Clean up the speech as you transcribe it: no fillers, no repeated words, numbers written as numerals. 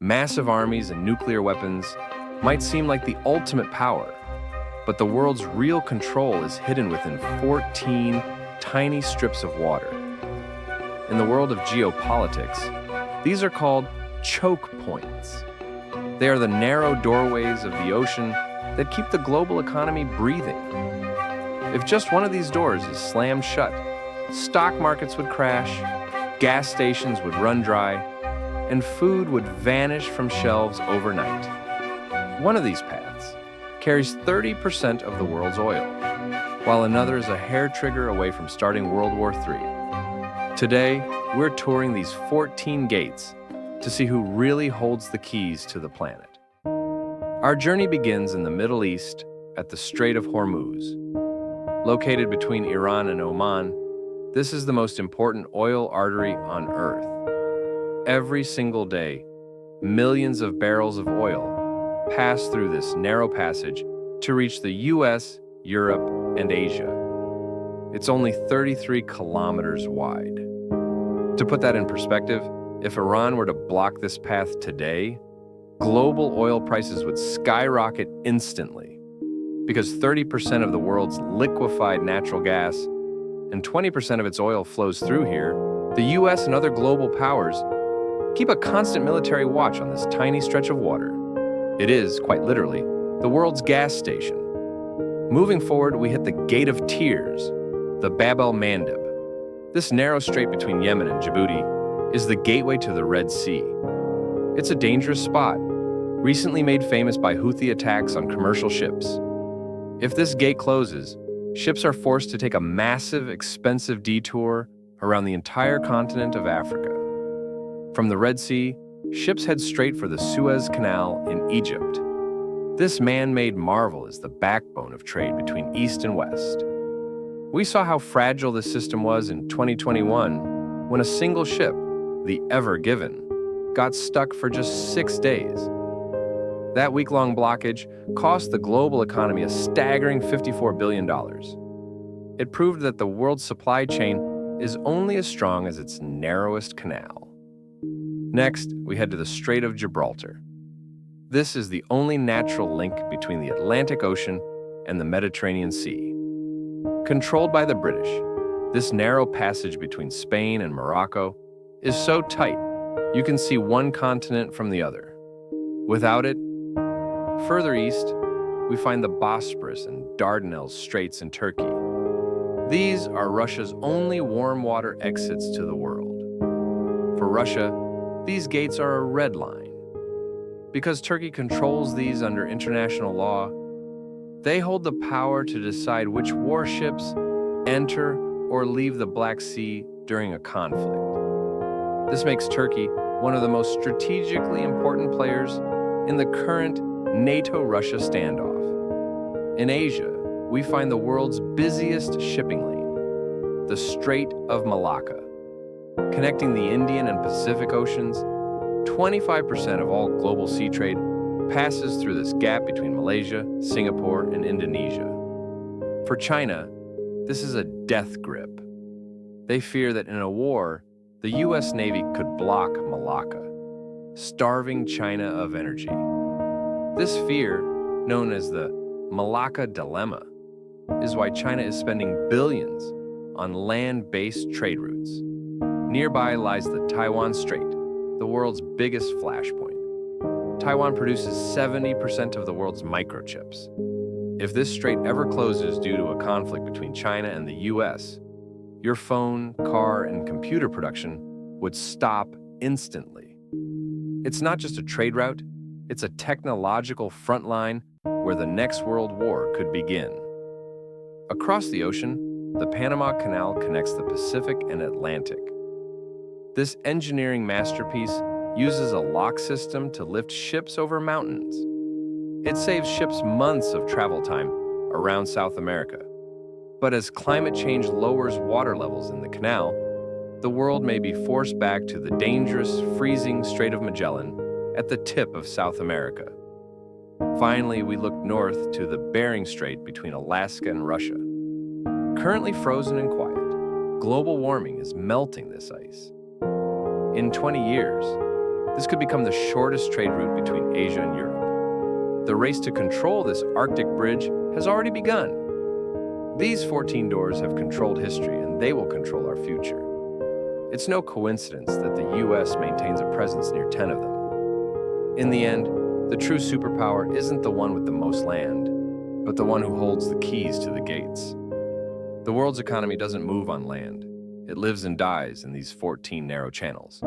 Massive armies and nuclear weapons might seem like the ultimate power, but the world's real control is hidden within 14 tiny strips of water. In the world of geopolitics, these are called choke points. They are the narrow doorways of the ocean that keep the global economy breathing. If just one of these doors is slammed shut, stock markets would crash, gas stations would run dry, and food would vanish from shelves overnight. One of these paths carries 30% of the world's oil, while another is a hair trigger away from starting World War III. Today, we're touring these 14 gates to see who really holds the keys to the planet. Our journey begins in the Middle East at the Strait of Hormuz. Located between Iran and Oman, this is the most important oil artery on Earth. Every single day, millions of barrels of oil pass through this narrow passage to reach the US, Europe, and Asia. It's only 33 kilometers wide. To put that in perspective, if Iran were to block this path today, global oil prices would skyrocket instantly, because 30% of the world's liquefied natural gas and 20% of its oil flows through here. The US and other global powers keep a constant military watch on this tiny stretch of water. It is, quite literally, the world's gas station. Moving forward, we hit the Gate of Tears, the Bab el-Mandeb. This narrow strait between Yemen and Djibouti is the gateway to the Red Sea. It's a dangerous spot, recently made famous by Houthi attacks on commercial ships. If this gate closes, ships are forced to take a massive, expensive detour around the entire continent of Africa. From the Red Sea, ships head straight for the Suez Canal in Egypt. This man-made marvel is the backbone of trade between East and West. We saw how fragile this system was in 2021 when a single ship, the Ever Given, got stuck for just 6 days. That week-long blockage cost the global economy a staggering $54 billion. It proved that the world's supply chain is only as strong as its narrowest canal. Next, we head to the Strait of Gibraltar. This is the only natural link between the Atlantic Ocean and the Mediterranean Sea. Controlled by the British, this narrow passage between Spain and Morocco is so tight you can see one continent from the other. Without it, further east, we find the Bosporus and Dardanelles Straits in Turkey. These are Russia's only warm water exits to the world. For Russia, these gates are a red line. Because Turkey controls these under international law, they hold the power to decide which warships enter or leave the Black Sea during a conflict. This makes Turkey one of the most strategically important players in the current NATO-Russia standoff. In Asia, we find the world's busiest shipping lane, the Strait of Malacca. Connecting the Indian and Pacific Oceans, 25% of all global sea trade passes through this gap between Malaysia, Singapore, and Indonesia. For China, this is a death grip. They fear that in a war, the US Navy could block Malacca, starving China of energy. This fear, known as the Malacca Dilemma, is why China is spending billions on land-based trade routes. Nearby lies the Taiwan Strait, the world's biggest flashpoint. Taiwan produces 70% of the world's microchips. If this strait ever closes due to a conflict between China and the US, your phone, car, and computer production would stop instantly. It's not just a trade route, it's a technological front line where the next world war could begin. Across the ocean, the Panama Canal connects the Pacific and Atlantic. This engineering masterpiece uses a lock system to lift ships over mountains. It saves ships months of travel time around South America. But as climate change lowers water levels in the canal, the world may be forced back to the dangerous, freezing Strait of Magellan at the tip of South America. Finally, we look north to the Bering Strait between Alaska and Russia. Currently frozen and quiet, global warming is melting this ice. In 20 years, This could become the shortest trade route between Asia and Europe. The race to control this Arctic bridge has already begun. These 14 doors have controlled history, and they will control our future. It's no coincidence that the US maintains a presence near 10 of them. In the end, the true superpower isn't the one with the most land, but the one who holds the keys to the gates. The world's economy doesn't move on land. It lives and dies in these 14 narrow channels.